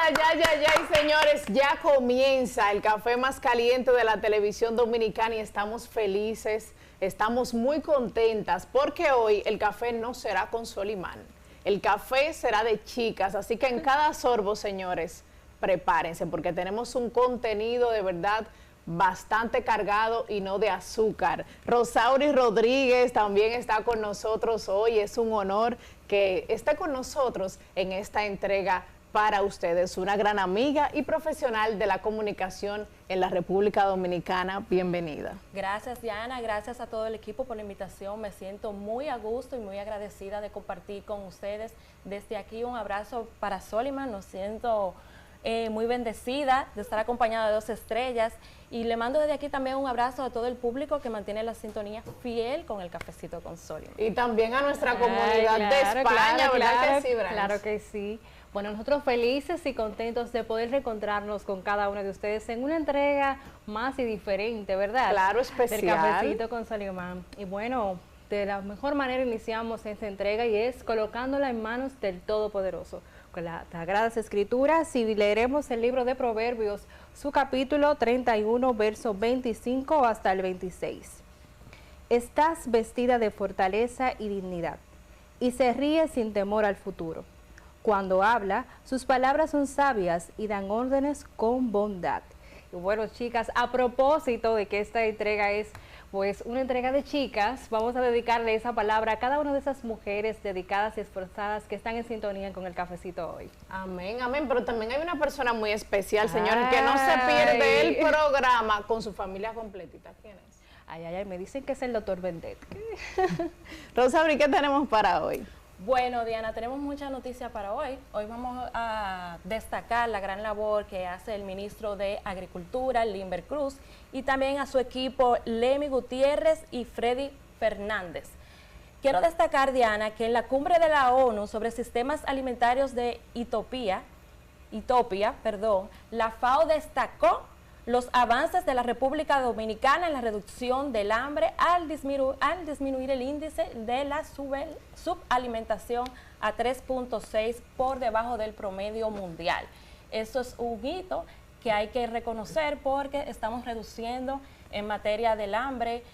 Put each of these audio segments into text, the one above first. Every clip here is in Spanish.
Y señores, ya comienza el café más caliente de la televisión dominicana y estamos felices, estamos muy contentas porque hoy el café no será con Solimán, el café será de chicas, así que en cada sorbo, señores, prepárense porque tenemos un contenido de verdad bastante cargado y no de azúcar. Rosauri Rodríguez también está con nosotros hoy, es un honor que esté con nosotros en esta entrega para ustedes, una gran amiga y profesional de la comunicación en la República Dominicana. Bienvenida. Gracias, Diana, gracias a todo el equipo por la invitación. Me siento muy a gusto y muy agradecida de compartir con ustedes. Desde aquí un abrazo para Solimán, nos siento muy bendecida de estar acompañada de 2 estrellas y le mando desde aquí también un abrazo a todo el público que mantiene la sintonía fiel con el cafecito con Solimán. Y también a nuestra comunidad de España, ¿verdad que sí, Branch? Claro que sí. Bueno, nosotros felices y contentos de poder reencontrarnos con cada uno de ustedes en una entrega más y diferente, ¿verdad? Claro, especial. Del cafecito con Solimán. Y bueno, de la mejor manera iniciamos esta entrega y es colocándola en manos del Todopoderoso. Con las Sagradas Escrituras y leeremos el libro de Proverbios, su capítulo 31, verso 25 hasta el 26. Estás vestida de fortaleza y dignidad, y se ríe sin temor al futuro. Cuando habla, sus palabras son sabias y dan órdenes con bondad. Y bueno, chicas, a propósito de que esta entrega es pues una entrega de chicas, vamos a dedicarle esa palabra a cada una de esas mujeres dedicadas y esforzadas que están en sintonía con el cafecito hoy. Amén, amén, pero también hay una persona muy especial, señores, que no se pierde el programa con su familia completita. ¿Quién es? Ay, me dicen que es el doctor Vendet. Rosauri, ¿qué tenemos para hoy? Bueno, Diana, tenemos muchas noticias para hoy. Hoy vamos a destacar la gran labor que hace el ministro de Agricultura, Limber Cruz, y también a su equipo Lemmy Gutiérrez y Freddy Fernández. Quiero destacar, Diana, que en la cumbre de la ONU sobre sistemas alimentarios de Itopía, la FAO destacó los avances de la República Dominicana en la reducción del hambre al disminuir el índice de la subalimentación a 3.6 por debajo del promedio mundial. Eso es un hito que hay que reconocer porque estamos reduciendo en materia del hambre,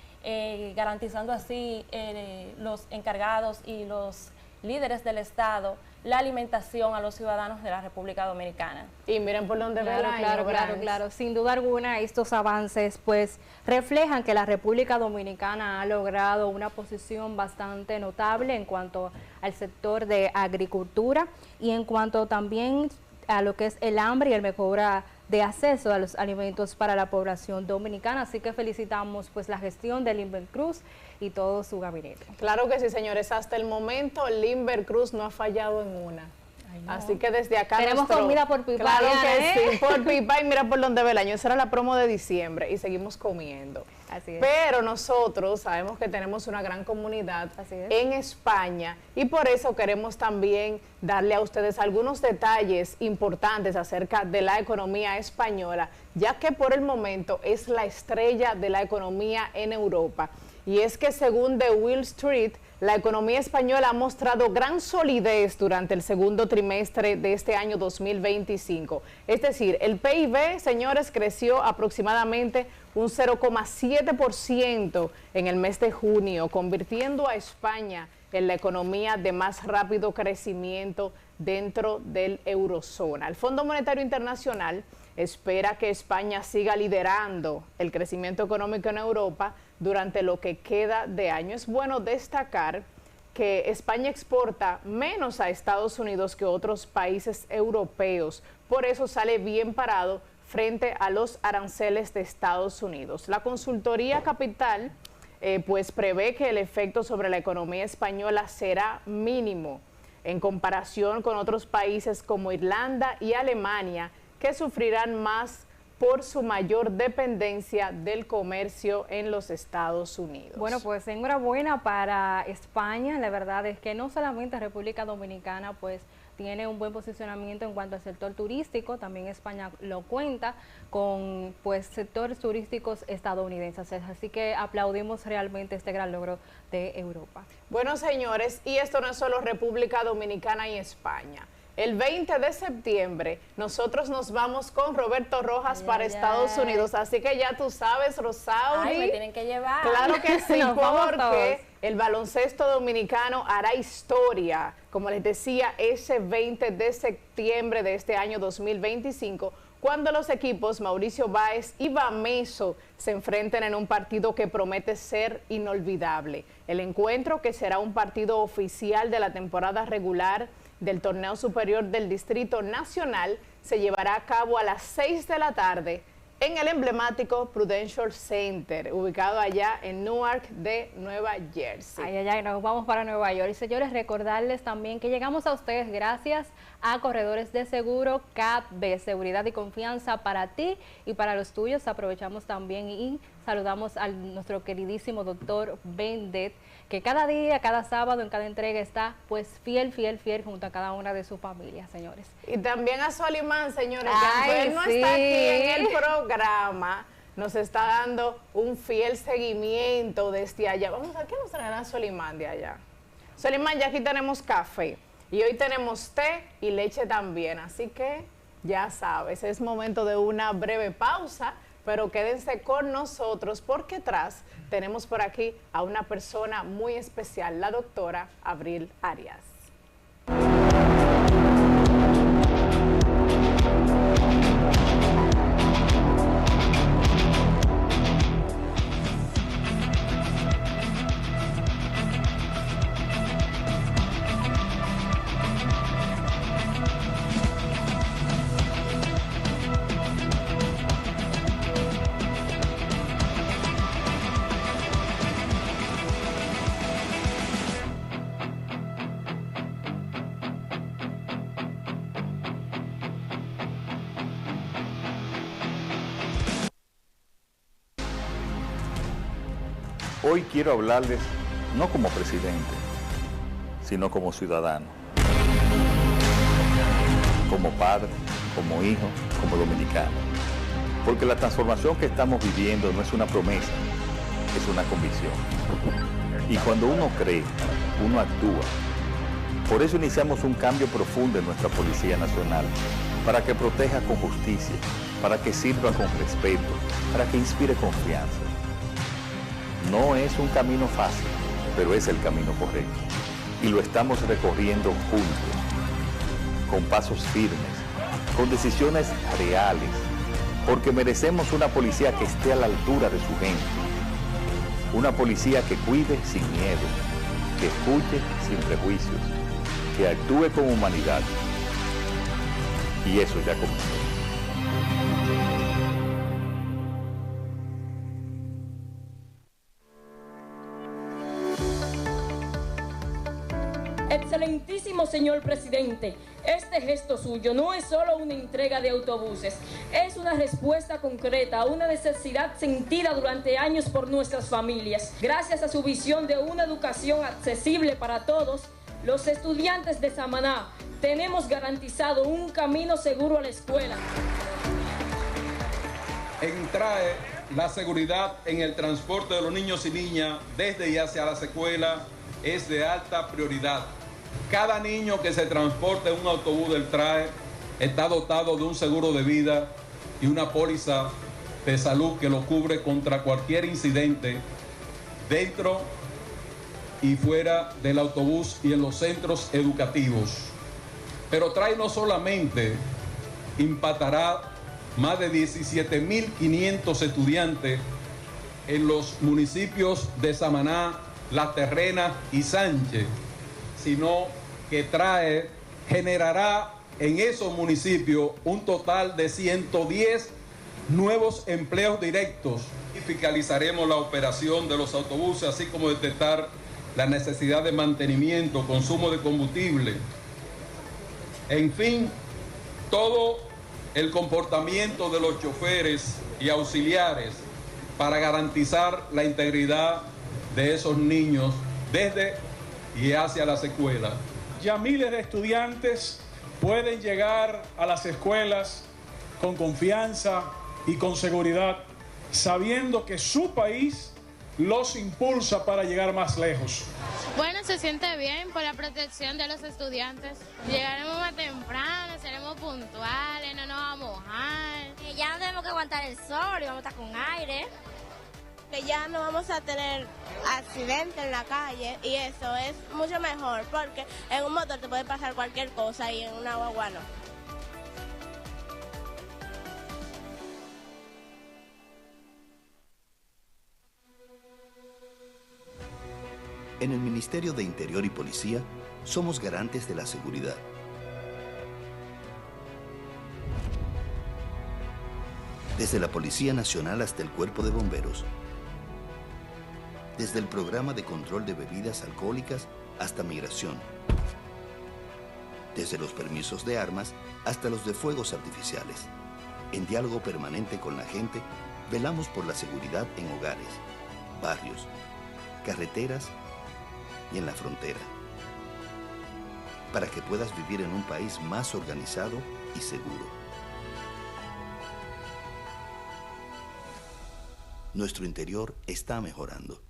garantizando así los encargados y los líderes del Estado la alimentación a los ciudadanos de la República Dominicana. Y miren por dónde claro. Sin duda alguna, estos avances pues reflejan que la República Dominicana ha logrado una posición bastante notable en cuanto al sector de agricultura y en cuanto también a lo que es el hambre y el mejora de acceso a los alimentos para la población dominicana. Así que felicitamos pues la gestión de Limber Cruz y todo su gabinete. Claro que sí, señores. Hasta el momento Limber Cruz no ha fallado en una. Ay, no. Así que desde acá tenemos comida por pipa. Claro que sí, por pipa y mira por dónde ve el año. Esa era la promo de diciembre y seguimos comiendo. Así es. Pero nosotros sabemos que tenemos una gran comunidad en España y por eso queremos también darle a ustedes algunos detalles importantes acerca de la economía española, ya que por el momento es la estrella de la economía en Europa. Y es que según The Wall Street, la economía española ha mostrado gran solidez durante el segundo trimestre de este año 2025. Es decir, el PIB, señores, creció aproximadamente un 0,7% en el mes de junio, convirtiendo a España en la economía de más rápido crecimiento dentro del eurozona. El Fondo Monetario Internacional espera que España siga liderando el crecimiento económico en Europa durante lo que queda de año. Es bueno destacar que España exporta menos a Estados Unidos que otros países europeos, por eso sale bien parado frente a los aranceles de Estados Unidos. La consultoría Capital pues prevé que el efecto sobre la economía española será mínimo en comparación con otros países como Irlanda y Alemania, que sufrirán más por su mayor dependencia del comercio en los Estados Unidos. Bueno, pues enhorabuena para España. La verdad es que no solamente República Dominicana pues tiene un buen posicionamiento en cuanto al sector turístico, también España lo cuenta con pues sectores turísticos estadounidenses, así que aplaudimos realmente este gran logro de Europa. Bueno, señores, y esto no es solo República Dominicana y España. el 20 de septiembre nosotros nos vamos con Roberto Rojas para Estados Unidos, así que ya tú sabes, Rosauri. Ay, me tienen que llevar. Claro que sí, porque todos. el baloncesto dominicano hará historia, como les decía, ese 20 de septiembre de este año 2025, cuando los equipos Mauricio Báez y Bameso se enfrenten en un partido que promete ser inolvidable. El encuentro, que será un partido oficial de la temporada regular del Torneo Superior del Distrito Nacional, se llevará a cabo a las 6 de la tarde en el emblemático Prudential Center, ubicado allá en Newark de Nueva Jersey. Ay, ay, ay, nos vamos para Nueva York. Y señores, recordarles también que llegamos a ustedes gracias a Corredores de Seguro CAPB, seguridad y confianza para ti y para los tuyos. Aprovechamos también y saludamos a nuestro queridísimo doctor Bendet, que cada día, cada sábado, en cada entrega está pues fiel junto a cada una de sus familias, señores. Y también a Solimán, señores, Ay, que aunque él no sí. está aquí en el programa, nos está dando un fiel seguimiento desde allá. Vamos a ver qué nos traerá Solimán de allá. Solimán, ya aquí tenemos café y hoy tenemos té y leche también, así que ya sabes, es momento de una breve pausa, pero quédense con nosotros porque atrás tenemos por aquí a una persona muy especial, la doctora Abril Arias. Hoy quiero hablarles no como presidente, sino como ciudadano, como padre, como hijo, como dominicano. Porque la transformación que estamos viviendo no es una promesa, es una convicción. Y cuando uno cree, uno actúa. Por eso iniciamos un cambio profundo en nuestra Policía Nacional, para que proteja con justicia, para que sirva con respeto, para que inspire confianza. No es un camino fácil, pero es el camino correcto. Y lo estamos recorriendo juntos, con pasos firmes, con decisiones reales, porque merecemos una policía que esté a la altura de su gente. Una policía que cuide sin miedo, que escuche sin prejuicios, que actúe con humanidad. Y eso ya comenzó. Excelentísimo señor presidente, este gesto suyo no es solo una entrega de autobuses, es una respuesta concreta a una necesidad sentida durante años por nuestras familias. Gracias a su visión de una educación accesible para todos, los estudiantes de Samaná tenemos garantizado un camino seguro a la escuela. En TRAE, la seguridad en el transporte de los niños y niñas desde y hacia las escuelas es de alta prioridad. Cada niño que se transporte en un autobús del TRAE está dotado de un seguro de vida y una póliza de salud que lo cubre contra cualquier incidente dentro y fuera del autobús y en los centros educativos. Pero TRAE no solamente impactará más de 17.500 estudiantes en los municipios de Samaná, La Terrena y Sánchez, sino que TRAE generará en esos municipios un total de 110 nuevos empleos directos. Y fiscalizaremos la operación de los autobuses, así como detectar la necesidad de mantenimiento, consumo de combustible. En fin, todo el comportamiento de los choferes y auxiliares para garantizar la integridad de esos niños desde y hacia las escuelas. Ya miles de estudiantes pueden llegar a las escuelas con confianza y con seguridad, sabiendo que su país los impulsa para llegar más lejos. Bueno, se siente bien por la protección de los estudiantes. Llegaremos más temprano, seremos puntuales, no nos vamos a mojar. Ya no tenemos que aguantar el sol y vamos a estar con aire. Que ya no vamos a tener accidentes en la calle y eso es mucho mejor porque en un motor te puede pasar cualquier cosa y en una guagua no. En el Ministerio de Interior y Policía somos garantes de la seguridad. Desde la Policía Nacional hasta el Cuerpo de Bomberos. Desde el Programa de Control de Bebidas Alcohólicas hasta Migración. Desde los permisos de armas hasta los de fuegos artificiales. En diálogo permanente con la gente, velamos por la seguridad en hogares, barrios, carreteras y en la frontera. Para que puedas vivir en un país más organizado y seguro. Nuestro interior está mejorando.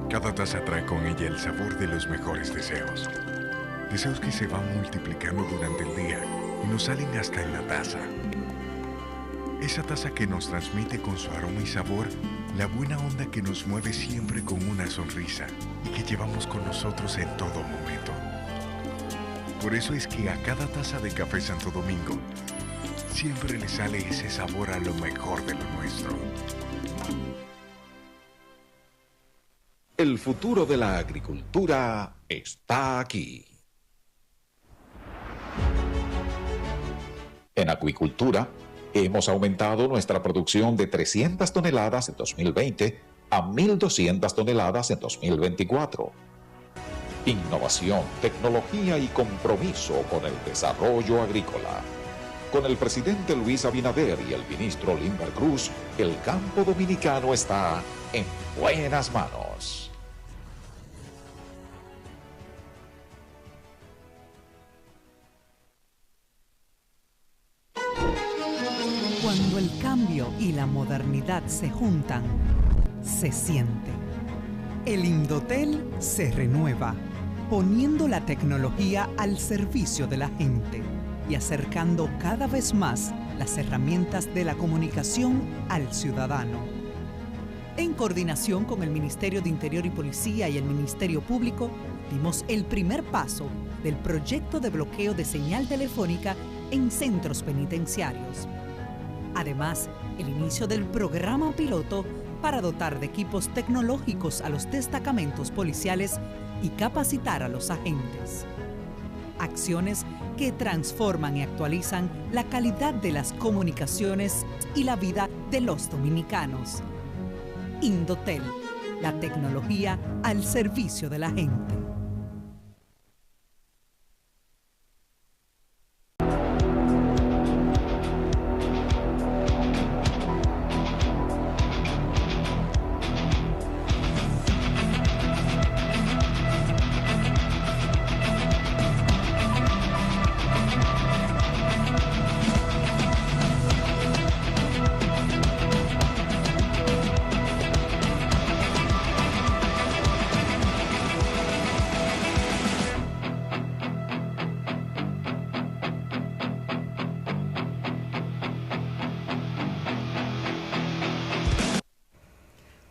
Cada taza trae con ella el sabor de los mejores deseos. Deseos que se van multiplicando durante el día y nos salen hasta en la taza. Esa taza que nos transmite con su aroma y sabor la buena onda que nos mueve siempre con una sonrisa y que llevamos con nosotros en todo momento. Por eso es que a cada taza de Café Santo Domingo siempre le sale ese sabor a lo mejor de lo nuestro. El futuro de la agricultura está aquí. En acuicultura, hemos aumentado nuestra producción de 300 toneladas en 2020 a 1.200 toneladas en 2024. Innovación, tecnología y compromiso con el desarrollo agrícola. Con el presidente Luis Abinader y el ministro Limber Cruz, el campo dominicano está en buenas manos. Cuando el cambio y la modernidad se juntan, se siente. El Indotel se renueva, poniendo la tecnología al servicio de la gente y acercando cada vez más las herramientas de la comunicación al ciudadano. En coordinación con el Ministerio de Interior y Policía y el Ministerio Público, dimos el primer paso del proyecto de bloqueo de señal telefónica en centros penitenciarios. Además, el inicio del programa piloto para dotar de equipos tecnológicos a los destacamentos policiales y capacitar a los agentes. Acciones que transforman y actualizan la calidad de las comunicaciones y la vida de los dominicanos. Indotel, la tecnología al servicio de la gente.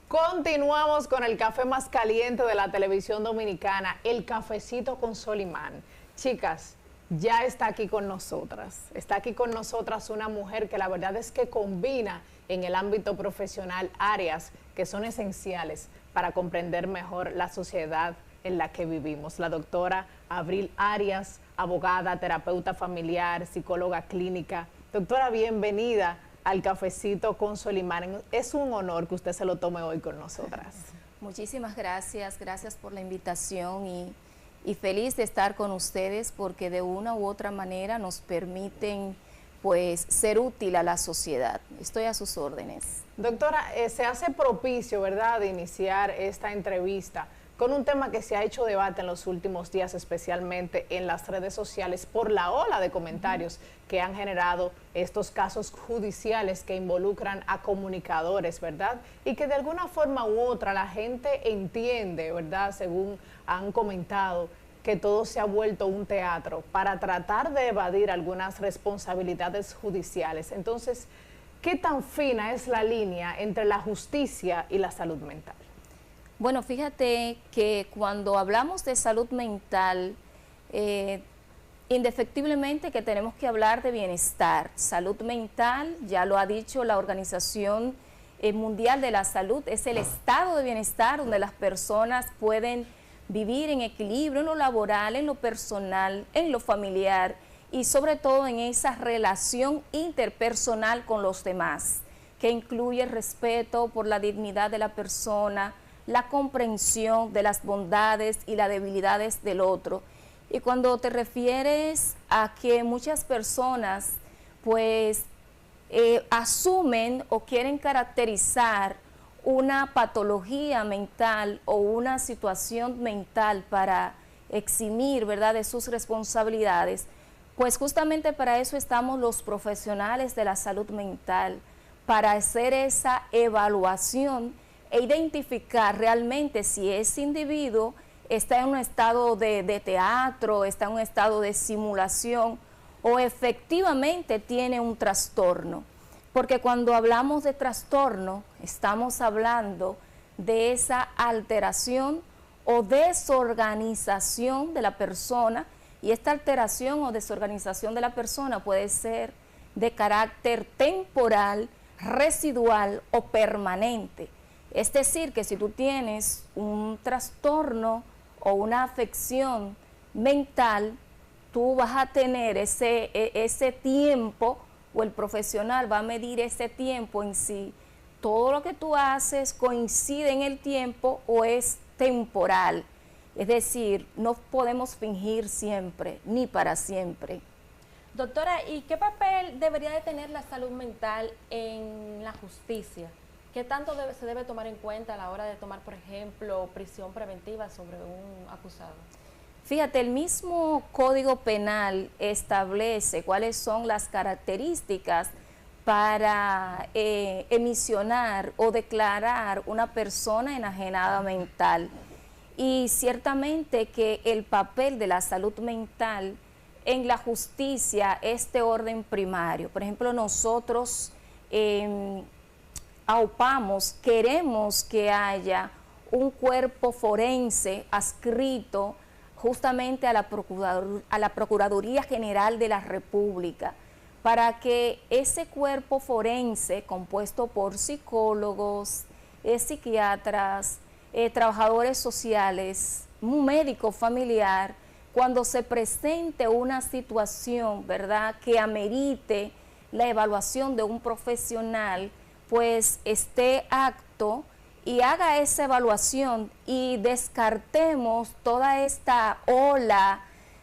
Continuamos con el café más caliente de la televisión dominicana, el cafecito con Solimán. Chicas, ya está aquí con nosotras. Está aquí con nosotras una mujer que la verdad es que combina en el ámbito profesional áreas que son esenciales para comprender mejor la sociedad en la que vivimos. La doctora Abril Arias, abogada, terapeuta familiar, psicóloga clínica. Doctora, bienvenida al cafecito con Solimán. Es un honor que usted se lo tome hoy con nosotras. Muchísimas gracias, gracias por la invitación y feliz de estar con ustedes porque de una u otra manera nos permiten pues ser útil a la sociedad. Estoy a sus órdenes. Doctora, se hace propicio, ¿verdad?, de iniciar esta entrevista con un tema que se ha hecho debate en los últimos días, especialmente en las redes sociales, por la ola de comentarios que han generado estos casos judiciales que involucran a comunicadores, ¿verdad? Y que de alguna forma u otra la gente entiende, ¿verdad?, según han comentado, que todo se ha vuelto un teatro para tratar de evadir algunas responsabilidades judiciales. Entonces, ¿qué tan fina es la línea entre la justicia y la salud mental? Bueno, fíjate que cuando hablamos de salud mental, indefectiblemente que tenemos que hablar de bienestar. Salud mental, ya lo ha dicho la Organización Mundial de la Salud, es el estado de bienestar donde las personas pueden vivir en equilibrio en lo laboral, en lo personal, en lo familiar y sobre todo en esa relación interpersonal con los demás, que incluye el respeto por la dignidad de la persona, la comprensión de las bondades y las debilidades del otro. Y cuando te refieres a que muchas personas pues asumen o quieren caracterizar una patología mental o una situación mental para eximir, ¿verdad?, de sus responsabilidades, pues justamente para eso estamos los profesionales de la salud mental, para hacer esa evaluación e identificar realmente si ese individuo está en un estado de teatro, está en un estado de simulación o efectivamente tiene un trastorno. Porque cuando hablamos de trastorno, estamos hablando de esa alteración o desorganización de la persona, y esta alteración o desorganización de la persona puede ser de carácter temporal, residual o permanente. Es decir, que si tú tienes un trastorno o una afección mental, tú vas a tener ese tiempo, o el profesional va a medir ese tiempo en sí. Todo lo que tú haces coincide en el tiempo o es temporal. Es decir, no podemos fingir siempre, ni para siempre. Doctora, ¿y qué papel debería de tener la salud mental en la justicia? ¿Qué tanto se debe tomar en cuenta a la hora de tomar, por ejemplo, prisión preventiva sobre un acusado? Fíjate, el mismo Código Penal establece cuáles son las características para emisionar o declarar una persona enajenada mental. Y ciertamente que el papel de la salud mental en la justicia es de orden primario. Por ejemplo, nosotros aupamos, queremos que haya un cuerpo forense adscrito justamente a la Procuraduría General de la República, para que ese cuerpo forense, compuesto por psicólogos, psiquiatras, trabajadores sociales, un médico familiar, cuando se presente una situación, ¿verdad?, que amerite la evaluación de un profesional, pues esté apto y haga esa evaluación y descartemos toda esta ola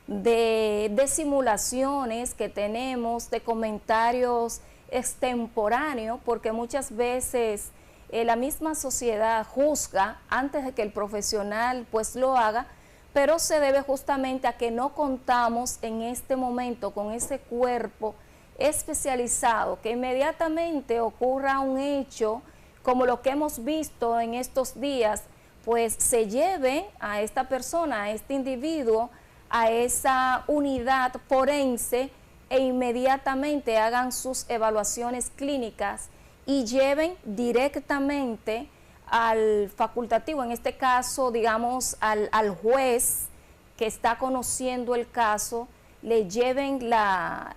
de simulaciones que tenemos, de comentarios extemporáneos, porque muchas veces la misma sociedad juzga antes de que el profesional pues lo haga, pero se debe justamente a que no contamos en este momento con ese cuerpo especializado, que inmediatamente ocurra un hecho como lo que hemos visto en estos días, pues se lleve a esta persona, a este individuo, a esa unidad forense e inmediatamente hagan sus evaluaciones clínicas y lleven directamente al facultativo, en este caso, digamos, al juez que está conociendo el caso, le lleven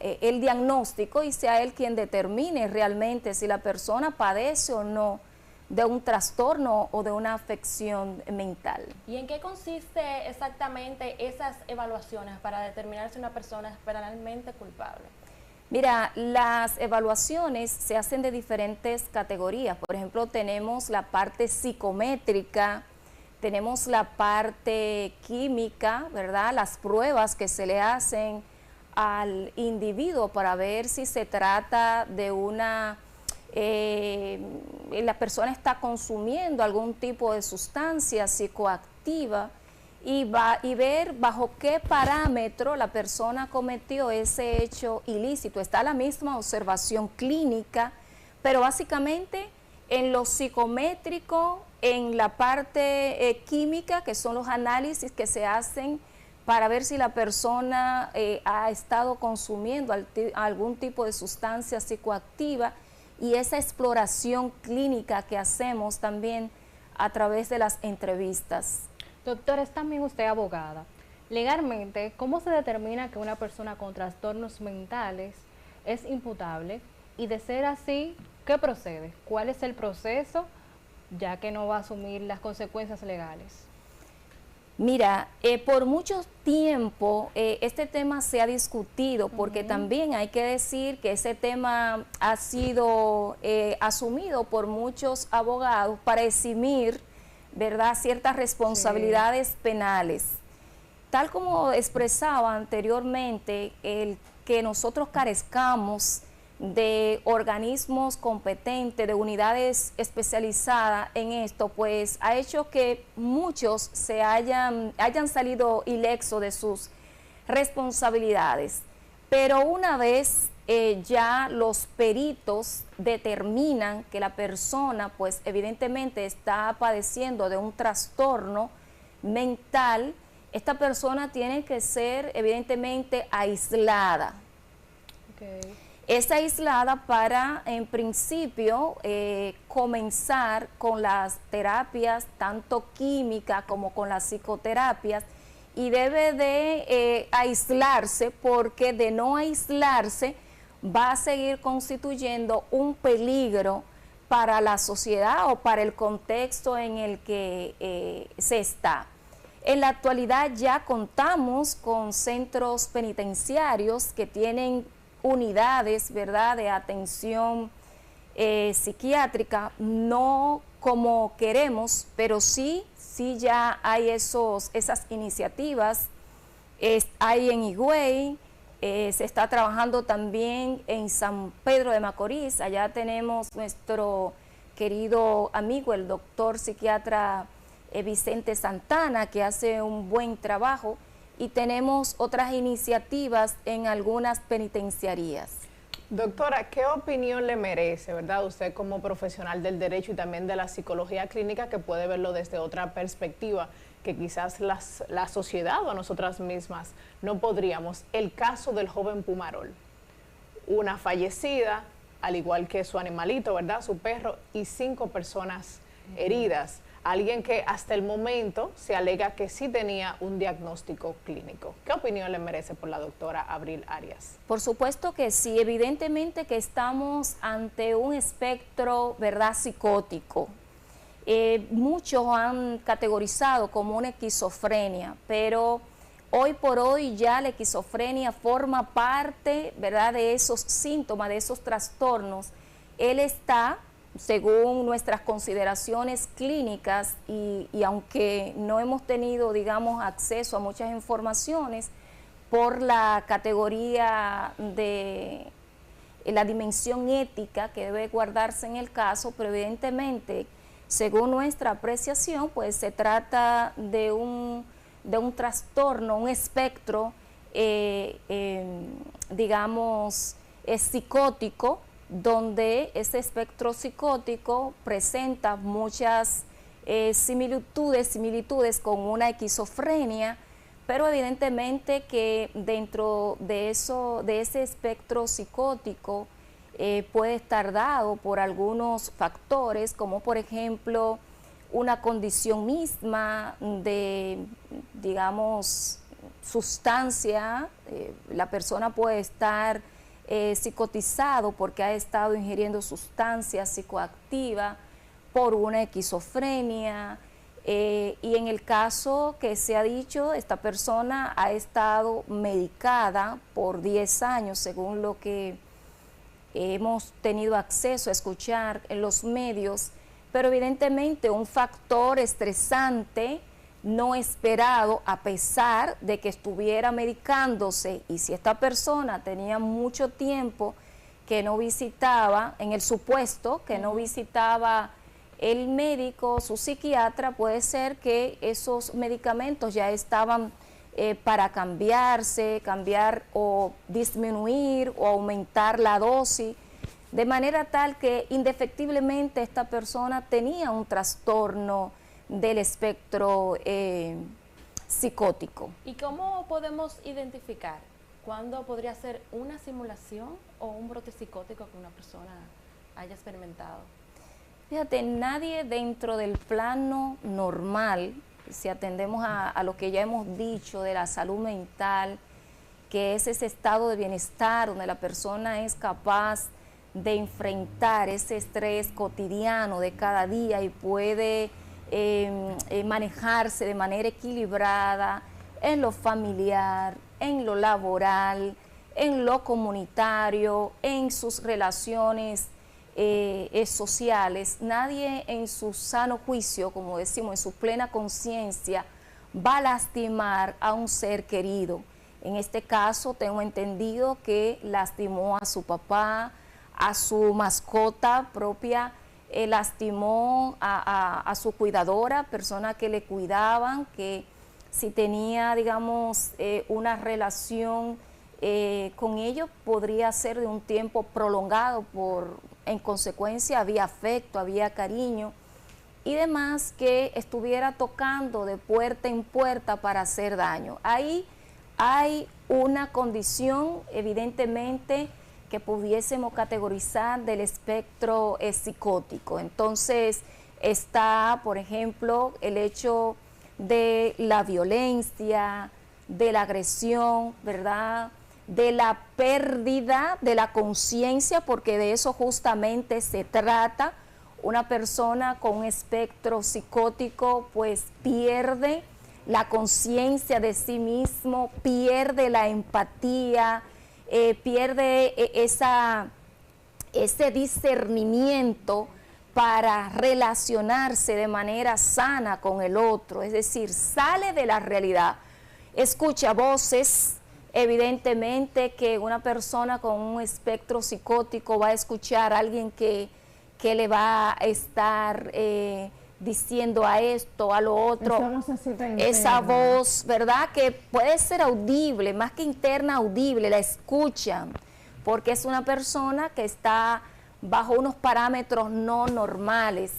el diagnóstico y sea él quien determine realmente si la persona padece o no de un trastorno o de una afección mental. ¿Y en qué consiste exactamente esas evaluaciones para determinar si una persona es penalmente culpable? Mira, las evaluaciones se hacen de diferentes categorías. Por ejemplo, tenemos la parte psicométrica, tenemos la parte química, ¿verdad? Las pruebas que se le hacen al individuo para ver si se trata de una, la persona está consumiendo algún tipo de sustancia psicoactiva y ver bajo qué parámetro la persona cometió ese hecho ilícito. Está la misma observación clínica, pero básicamente en lo psicométrico, en la parte química, que son los análisis que se hacen para ver si la persona ha estado consumiendo algún tipo de sustancia psicoactiva, y esa exploración clínica que hacemos también a través de las entrevistas. Doctora, es también usted abogada. Legalmente, ¿cómo se determina que una persona con trastornos mentales es imputable? Y de ser así, ¿qué procede? ¿Cuál es el proceso, ya que no va a asumir las consecuencias legales? Mira, por mucho tiempo este tema se ha discutido, porque también hay que decir que ese tema ha sido asumido por muchos abogados para eximir, ¿verdad?, ciertas responsabilidades penales. Tal como expresaba anteriormente, el que nosotros carezcamos de organismos competentes, de unidades especializadas en esto, pues ha hecho que muchos se hayan salido ilesos de sus responsabilidades. Pero una vez ya los peritos determinan que la persona, pues evidentemente está padeciendo de un trastorno mental, esta persona tiene que ser evidentemente aislada. Es aislada para, en principio, comenzar con las terapias, tanto químicas como con las psicoterapias, y debe de aislarse, porque de no aislarse va a seguir constituyendo un peligro para la sociedad o para el contexto en el que se está. En la actualidad ya contamos con centros penitenciarios que tienen unidades, ¿verdad?, de atención psiquiátrica, no como queremos, pero sí ya hay esas iniciativas. Hay en Higüey, se está trabajando también en San Pedro de Macorís. Allá tenemos nuestro querido amigo, el doctor psiquiatra Vicente Santana, que hace un buen trabajo, y tenemos otras iniciativas en algunas penitenciarías. Doctora, ¿qué opinión le merece, verdad, usted como profesional del derecho y también de la psicología clínica, que puede verlo desde otra perspectiva, que quizás la sociedad o nosotras mismas no podríamos? El caso del joven Pumarol, una fallecida, al igual que su animalito, verdad, su perro, y 5 personas heridas. Alguien que hasta el momento se alega que sí tenía un diagnóstico clínico. ¿Qué opinión le merece por la doctora Abril Arias? Por supuesto que sí, evidentemente que estamos ante un espectro, ¿verdad?, psicótico. Muchos han categorizado como una esquizofrenia, pero hoy por hoy ya la esquizofrenia forma parte, ¿verdad?, de esos síntomas, de esos trastornos. Él está, según nuestras consideraciones clínicas, y aunque no hemos tenido, digamos, acceso a muchas informaciones por la categoría de la dimensión ética que debe guardarse en el caso, pero evidentemente, según nuestra apreciación, pues se trata de un trastorno, un espectro, digamos, psicótico, donde ese espectro psicótico presenta muchas similitudes con una esquizofrenia, pero evidentemente que dentro de ese espectro psicótico puede estar dado por algunos factores, como por ejemplo una condición misma de, digamos, sustancia. La persona puede estar psicotizado porque ha estado ingiriendo sustancias psicoactivas, por una esquizofrenia, y en el caso que se ha dicho, esta persona ha estado medicada por 10 años, según lo que hemos tenido acceso a escuchar en los medios, pero evidentemente un factor estresante no esperado, a pesar de que estuviera medicándose, y si esta persona tenía mucho tiempo que no visitaba, en el supuesto que no visitaba el médico, su psiquiatra, puede ser que esos medicamentos ya estaban para cambiar o disminuir o aumentar la dosis, de manera tal que indefectiblemente esta persona tenía un trastorno del espectro psicótico. ¿Y cómo podemos identificar cuándo podría ser una simulación o un brote psicótico que una persona haya experimentado? Fíjate, nadie dentro del plano normal, si atendemos a lo que ya hemos dicho de la salud mental, que es ese estado de bienestar donde la persona es capaz de enfrentar ese estrés cotidiano de cada día y puede manejarse de manera equilibrada en lo familiar, en lo laboral, en lo comunitario, en sus relaciones sociales. Nadie en su sano juicio, como decimos, en su plena conciencia, va a lastimar a un ser querido. En este caso tengo entendido que lastimó a su papá, a su mascota propia, lastimó a su cuidadora, persona que le cuidaban, que si tenía, digamos, una relación con ellos, podría ser de un tiempo prolongado, en consecuencia había afecto, había cariño, y demás, que estuviera tocando de puerta en puerta para hacer daño. Ahí hay una condición, evidentemente, que pudiésemos categorizar del espectro psicótico. Entonces está, por ejemplo, el hecho de la violencia, de la agresión, ¿verdad?, de la pérdida de la conciencia, porque de eso justamente se trata. Una persona con un espectro psicótico pues pierde la conciencia de sí mismo, pierde la empatía, pierde ese discernimiento para relacionarse de manera sana con el otro, es decir, sale de la realidad, escucha voces. Evidentemente que una persona con un espectro psicótico va a escuchar a alguien que le va a estar diciendo a esto, a lo otro, esa voz, ¿verdad?, que puede ser audible, más que interna, audible, la escuchan, porque es una persona que está bajo unos parámetros no normales.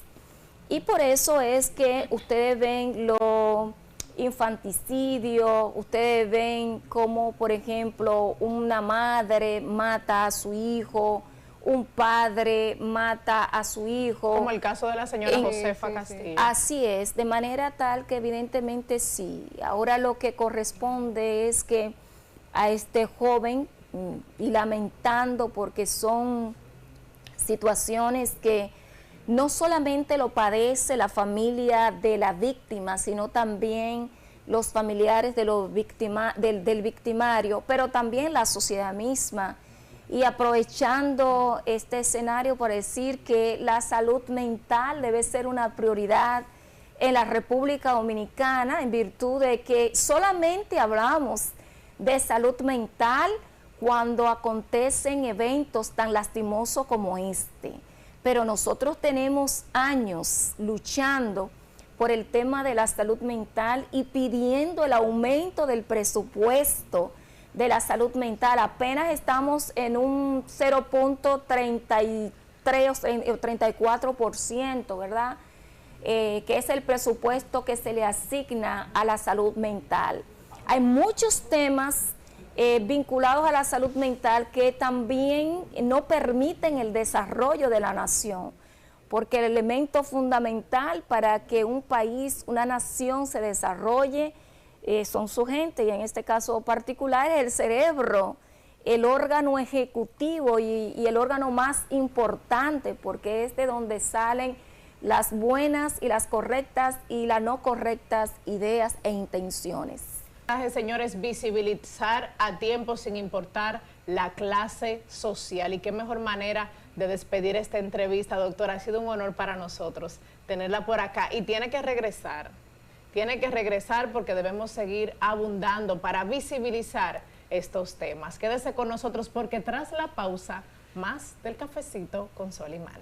Y por eso es que ustedes ven lo infanticidio, ustedes ven como, por ejemplo, una madre mata a su hijo, un padre mata a su hijo. Como el caso de la señora Josefa Castillo. Así es, de manera tal que evidentemente sí. Ahora lo que corresponde es que a este joven, y lamentando porque son situaciones que no solamente lo padece la familia de la víctima, sino también los familiares de del victimario, pero también la sociedad misma. Y aprovechando este escenario para decir que la salud mental debe ser una prioridad en la República Dominicana, en virtud de que solamente hablamos de salud mental cuando acontecen eventos tan lastimosos como este. Pero nosotros tenemos años luchando por el tema de la salud mental y pidiendo el aumento del presupuesto de la salud mental. Apenas estamos en un 0.33 o 34%, ¿verdad? Que es el presupuesto que se le asigna a la salud mental. Hay muchos temas vinculados a la salud mental que también no permiten el desarrollo de la nación, porque el elemento fundamental para que un país, una nación se desarrolle son su gente, y en este caso particular es el cerebro, el órgano ejecutivo y el órgano más importante, porque es de donde salen las buenas y las correctas y las no correctas ideas e intenciones. Señores, visibilizar a tiempo sin importar la clase social. Y qué mejor manera de despedir esta entrevista, doctora. Ha sido un honor para nosotros tenerla por acá y tiene que regresar tiene que regresar porque debemos seguir abundando para visibilizar estos temas. Quédese con nosotros porque tras la pausa, más del cafecito con Solimán.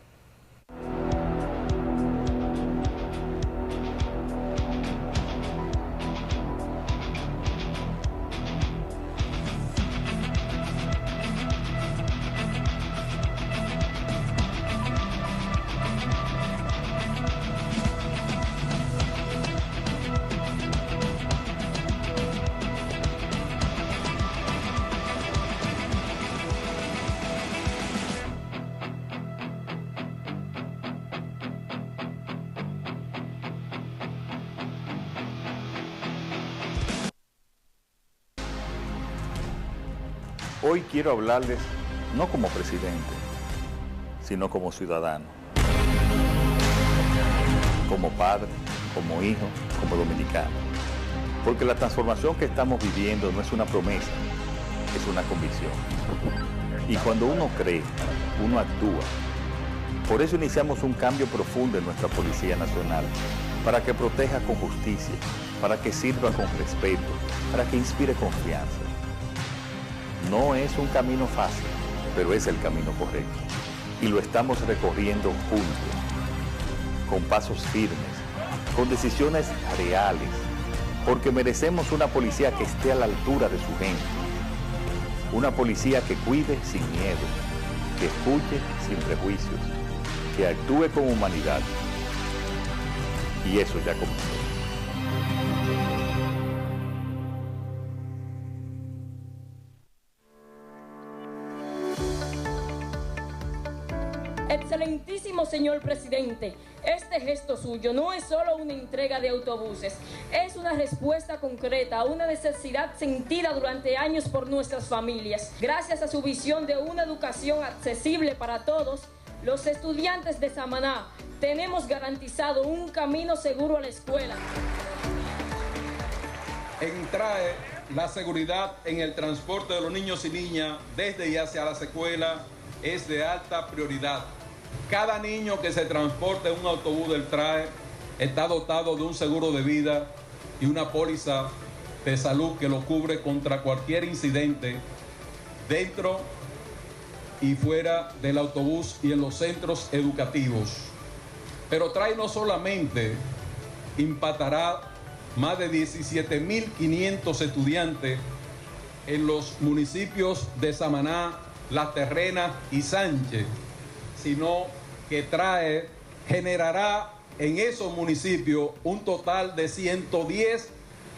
Hoy quiero hablarles no como presidente, sino como ciudadano, como padre, como hijo, como dominicano. Porque la transformación que estamos viviendo no es una promesa, es una convicción. Y cuando uno cree, uno actúa. Por eso iniciamos un cambio profundo en nuestra Policía Nacional, para que proteja con justicia, para que sirva con respeto, para que inspire confianza. No es un camino fácil, pero es el camino correcto. Y lo estamos recorriendo juntos, con pasos firmes, con decisiones reales, porque merecemos una policía que esté a la altura de su gente. Una policía que cuide sin miedo, que escuche sin prejuicios, que actúe con humanidad. Y eso ya comenzó. Excelentísimo señor presidente, este gesto suyo no es solo una entrega de autobuses, es una respuesta concreta a una necesidad sentida durante años por nuestras familias. Gracias a su visión de una educación accesible para todos, los estudiantes de Samaná tenemos garantizado un camino seguro a la escuela. En TRAE, la seguridad en el transporte de los niños y niñas desde y hacia las escuelas es de alta prioridad. Cada niño que se transporte en un autobús del TRAE está dotado de un seguro de vida y una póliza de salud que lo cubre contra cualquier incidente dentro y fuera del autobús y en los centros educativos. Pero TRAE no solamente impactará más de 17.500 estudiantes en los municipios de Samaná, La Terrena y Sánchez, sino que TRAE generará en esos municipios un total de 110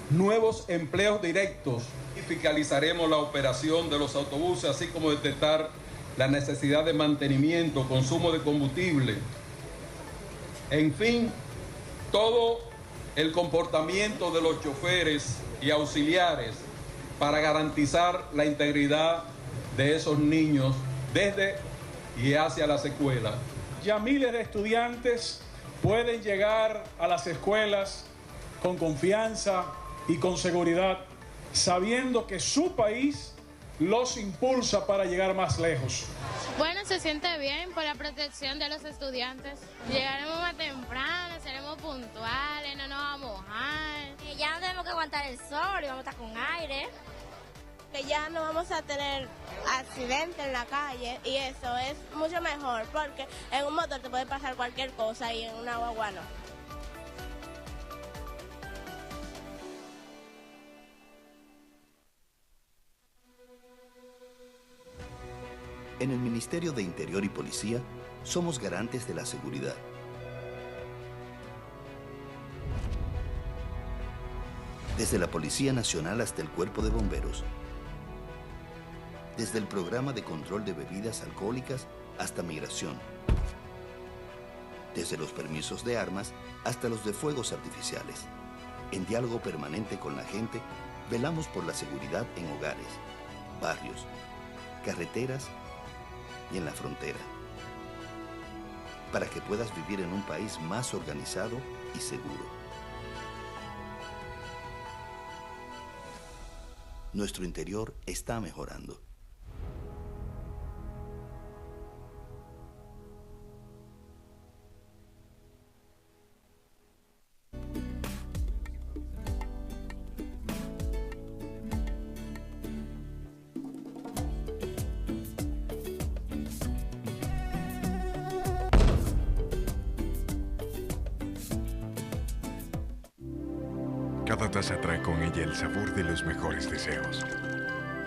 nuevos empleos directos. Y fiscalizaremos la operación de los autobuses, así como detectar la necesidad de mantenimiento, consumo de combustible. En fin, todo el comportamiento de los choferes y auxiliares para garantizar la integridad de esos niños desde y hacia las escuelas. Ya miles de estudiantes pueden llegar a las escuelas con confianza y con seguridad, sabiendo que su país los impulsa para llegar más lejos. Bueno, se siente bien por la protección de los estudiantes. Llegaremos más temprano, seremos puntuales, no nos vamos a mojar. Ya no tenemos que aguantar el sol y vamos a estar con aire. Que ya no vamos a tener accidentes en la calle y eso es mucho mejor porque en un motor te puede pasar cualquier cosa y en una guagua no. En el Ministerio de Interior y Policía somos garantes de la seguridad. Desde la Policía Nacional hasta el Cuerpo de Bomberos. Desde el Programa de Control de Bebidas Alcohólicas hasta Migración. Desde los permisos de armas hasta los de fuegos artificiales. En diálogo permanente con la gente, velamos por la seguridad en hogares, barrios, carreteras y en la frontera. Para que puedas vivir en un país más organizado y seguro. Nuestro interior está mejorando. Cada taza trae con ella el sabor de los mejores deseos.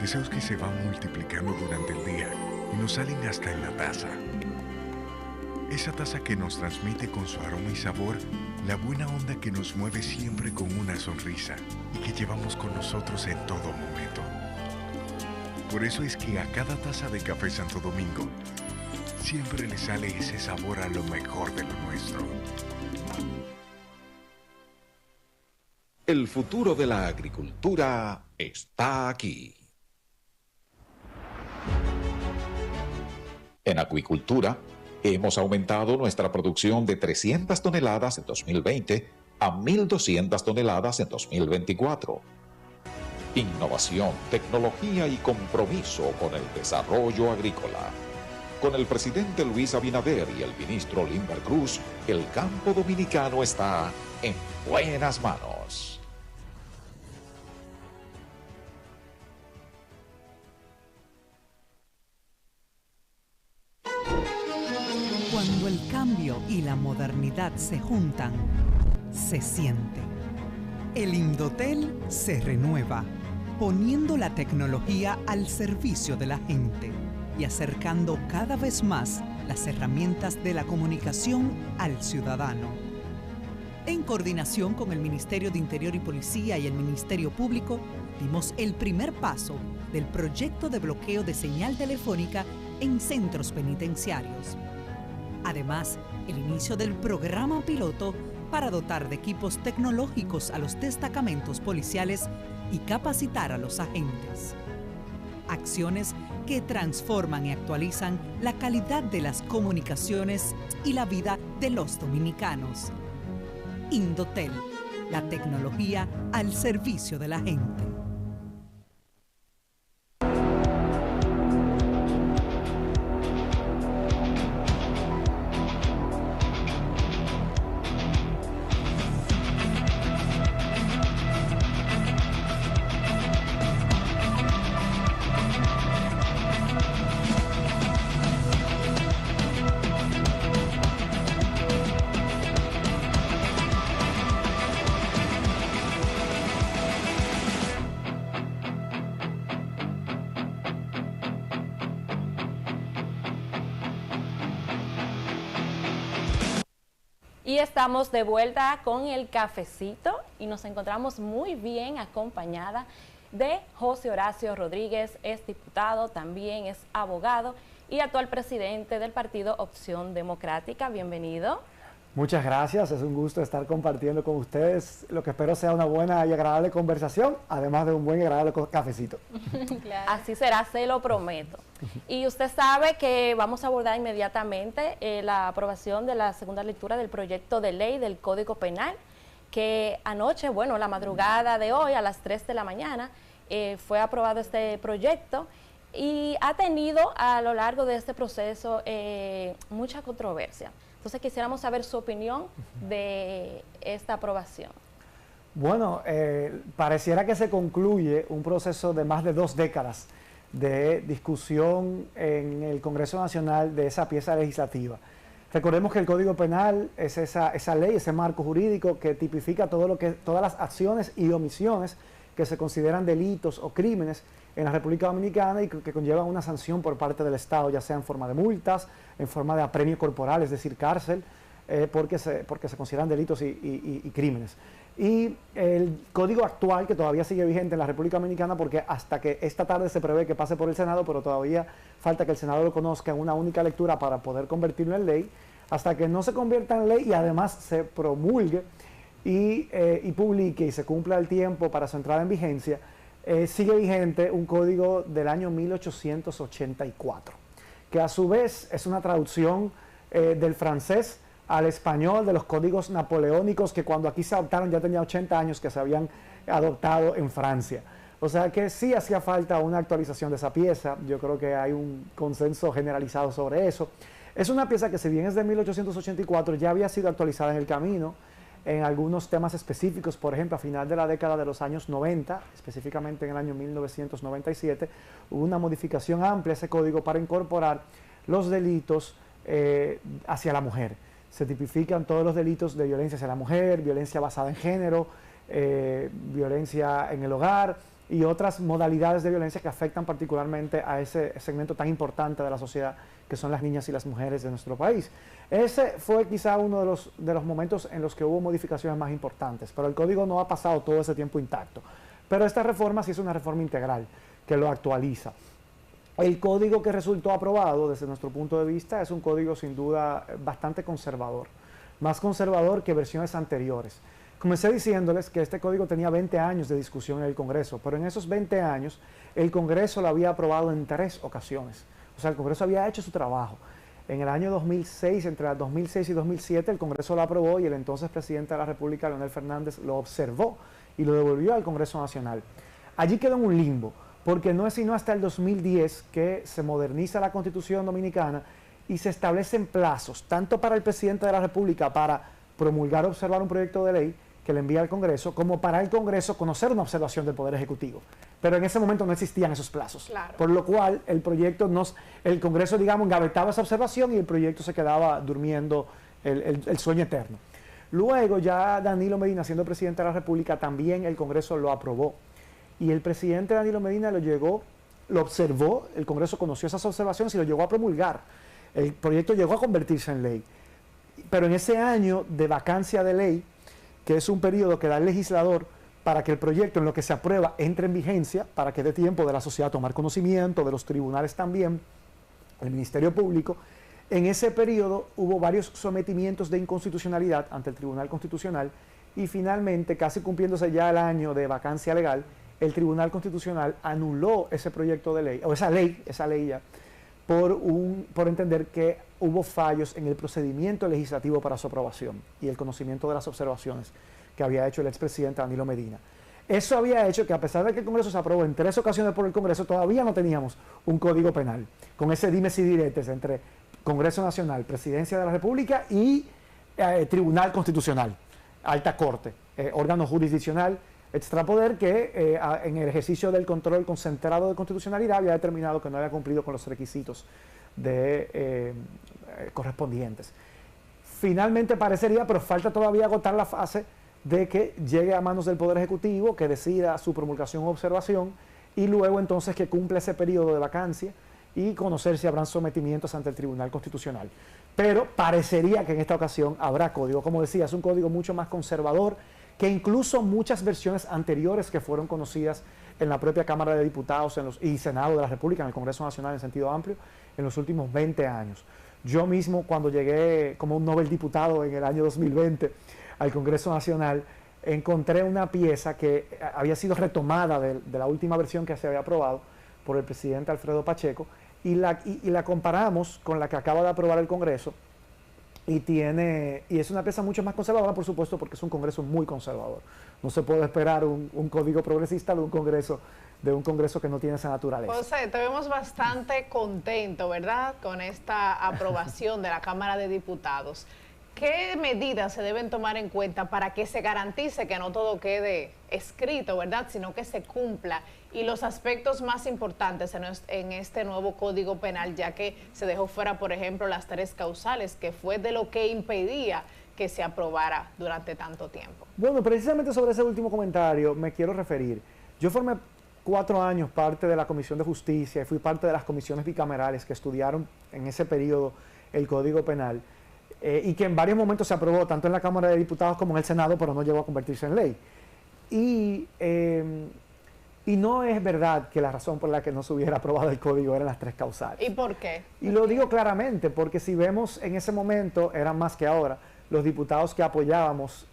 Deseos que se van multiplicando durante el día y nos salen hasta en la taza. Esa taza que nos transmite con su aroma y sabor la buena onda que nos mueve siempre con una sonrisa y que llevamos con nosotros en todo momento. Por eso es que a cada taza de Café Santo Domingo siempre le sale ese sabor a lo mejor de lo nuestro. El futuro de la agricultura está aquí. En acuicultura, hemos aumentado nuestra producción de 300 toneladas en 2020 a 1.200 toneladas en 2024. Innovación, tecnología y compromiso con el desarrollo agrícola. Con el presidente Luis Abinader y el ministro Limber Cruz, el campo dominicano está en buenas manos. Cuando el cambio y la modernidad se juntan, se siente. El Indotel se renueva, poniendo la tecnología al servicio de la gente y acercando cada vez más las herramientas de la comunicación al ciudadano. En coordinación con el Ministerio de Interior y Policía y el Ministerio Público, dimos el primer paso del proyecto de bloqueo de señal telefónica en centros penitenciarios. Además, el inicio del programa piloto para dotar de equipos tecnológicos a los destacamentos policiales y capacitar a los agentes. Acciones que transforman y actualizan la calidad de las comunicaciones y la vida de los dominicanos. Indotel, la tecnología al servicio de la gente. Y estamos de vuelta con el cafecito y nos encontramos muy bien acompañada de José Horacio Rodríguez, es diputado, también es abogado y actual presidente del partido Opción Democrática. Bienvenido. Muchas gracias, es un gusto estar compartiendo con ustedes lo que espero sea una buena y agradable conversación, además de un buen y agradable cafecito. Claro. Así será, se lo prometo. Y usted sabe que vamos a abordar inmediatamente la aprobación de la segunda lectura del proyecto de ley del Código Penal, que anoche, bueno, la madrugada de hoy a las 3 de la mañana fue aprobado este proyecto y ha tenido a lo largo de este proceso mucha controversia. Entonces quisiéramos saber su opinión de esta aprobación. Bueno, pareciera que se concluye un proceso de más de 2 décadas de discusión en el Congreso Nacional de esa pieza legislativa. Recordemos que el Código Penal es esa ley, ese marco jurídico que tipifica todas las acciones y omisiones que se consideran delitos o crímenes en la República Dominicana y que conllevan una sanción por parte del Estado, ya sea en forma de multas, en forma de apremio corporal, es decir, cárcel, porque se consideran delitos y crímenes. Y el código actual, que todavía sigue vigente en la República Dominicana, porque hasta que esta tarde se prevé que pase por el Senado, pero todavía falta que el Senado lo conozca en una única lectura para poder convertirlo en ley, hasta que no se convierta en ley y además se promulgue y publique y se cumpla el tiempo para su entrada en vigencia, sigue vigente un código del año 1884, que a su vez es una traducción del francés al español de los códigos napoleónicos que cuando aquí se adoptaron ya tenía 80 años que se habían adoptado en Francia. O sea que sí hacía falta una actualización de esa pieza, yo creo que hay un consenso generalizado sobre eso. Es una pieza que si bien es de 1884 ya había sido actualizada en el camino, en algunos temas específicos, por ejemplo, a final de la década de los años 90, específicamente en el año 1997, hubo una modificación amplia a ese código para incorporar los delitos hacia la mujer. Se tipifican todos los delitos de violencia hacia la mujer, violencia basada en género, violencia en el hogar y otras modalidades de violencia que afectan particularmente a ese segmento tan importante de la sociedad que son las niñas y las mujeres de nuestro país. Ese fue quizá uno de los momentos en los que hubo modificaciones más importantes, pero el código no ha pasado todo ese tiempo intacto. Pero esta reforma sí es una reforma integral que lo actualiza. El código que resultó aprobado desde nuestro punto de vista es un código sin duda bastante conservador, más conservador que versiones anteriores. Comencé diciéndoles que este código tenía 20 años de discusión en el Congreso, pero en esos 20 años el Congreso lo había aprobado en 3 ocasiones. O sea, el Congreso había hecho su trabajo. En el año 2006, entre el 2006 y 2007, el Congreso lo aprobó y el entonces presidente de la República, Leonel Fernández, lo observó y lo devolvió al Congreso Nacional. Allí quedó en un limbo, porque no es sino hasta el 2010 que se moderniza la Constitución Dominicana y se establecen plazos, tanto para el presidente de la República para promulgar o observar un proyecto de ley que le envía al Congreso, como para el Congreso conocer una observación del Poder Ejecutivo. Pero en ese momento no existían esos plazos. Claro. Por lo cual el Congreso, digamos, engavetaba esa observación y el proyecto se quedaba durmiendo el sueño eterno. Luego ya Danilo Medina, siendo presidente de la República, también el Congreso lo aprobó. Y el presidente Danilo Medina lo observó, el Congreso conoció esas observaciones y lo llegó a promulgar. El proyecto llegó a convertirse en ley. Pero en ese año de vacancia de ley, que es un periodo que da el legislador para que el proyecto en lo que se aprueba entre en vigencia, para que dé tiempo de la sociedad a tomar conocimiento, de los tribunales también, el Ministerio Público, en ese periodo hubo varios sometimientos de inconstitucionalidad ante el Tribunal Constitucional y finalmente, casi cumpliéndose ya el año de vacancia legal, el Tribunal Constitucional anuló ese proyecto de ley, o esa ley ya, por entender que hubo fallos en el procedimiento legislativo para su aprobación y el conocimiento de las observaciones que había hecho el expresidente Danilo Medina. Eso había hecho que, a pesar de que el Congreso se aprobó en 3 ocasiones por el Congreso, todavía no teníamos un código penal, con ese dimes y diretes entre Congreso Nacional, Presidencia de la República y Tribunal Constitucional, Alta Corte, órgano jurisdiccional extrapoder que en el ejercicio del control concentrado de constitucionalidad había determinado que no había cumplido con los requisitos correspondientes. Finalmente parecería, pero falta todavía agotar la fase de que llegue a manos del Poder Ejecutivo, que decida su promulgación o observación, y luego entonces que cumpla ese periodo de vacancia y conocer si habrán sometimientos ante el Tribunal Constitucional. Pero parecería que en esta ocasión habrá código. Como decía, es un código mucho más conservador que incluso muchas versiones anteriores que fueron conocidas en la propia Cámara de Diputados y Senado de la República, en el Congreso Nacional en sentido amplio, en los últimos 20 años. Yo mismo, cuando llegué como un Nobel diputado en el año 2020 al Congreso Nacional, encontré una pieza que había sido retomada de la última versión que se había aprobado por el presidente Alfredo Pacheco, y la comparamos con la que acaba de aprobar el Congreso, y es una pieza mucho más conservadora, por supuesto, porque es un Congreso muy conservador. No se puede esperar un código progresista de un Congreso que no tiene esa naturaleza. José, te vemos bastante contento, ¿verdad?, con esta aprobación de la Cámara de Diputados. ¿Qué medidas se deben tomar en cuenta para que se garantice que no todo quede escrito, ¿verdad?, sino que se cumpla? Y los aspectos más importantes en este nuevo Código Penal, ya que se dejó fuera, por ejemplo, las 3 causales, que fue de lo que impedía que se aprobara durante tanto tiempo. Bueno, precisamente sobre ese último comentario me quiero referir. Yo formé 4 años parte de la Comisión de Justicia y fui parte de las comisiones bicamerales que estudiaron en ese periodo el Código Penal, y que en varios momentos se aprobó tanto en la Cámara de Diputados como en el Senado, pero no llegó a convertirse en ley. Y no es verdad que la razón por la que no se hubiera aprobado el código eran las 3 causales. ¿Y por qué? Y lo digo claramente, porque si vemos en ese momento, eran más que ahora, los diputados que apoyábamos.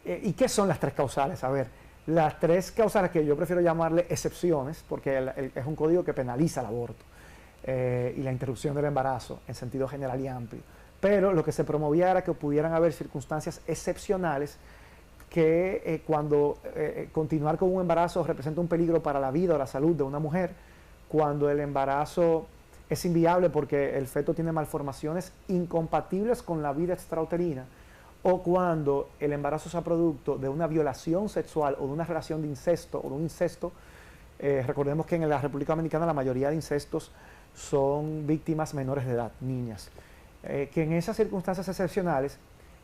¿Y qué son las 3 causales? A ver, las 3 causales, que yo prefiero llamarle excepciones, porque es un código que penaliza el aborto y la interrupción del embarazo en sentido general y amplio. Pero lo que se promovía era que pudieran haber circunstancias excepcionales que cuando continuar con un embarazo representa un peligro para la vida o la salud de una mujer, cuando el embarazo es inviable porque el feto tiene malformaciones incompatibles con la vida extrauterina, o cuando el embarazo sea producto de una violación sexual o de una relación de incesto o de un incesto. Recordemos que en la República Dominicana la mayoría de incestos son víctimas menores de edad, niñas. Que en esas circunstancias excepcionales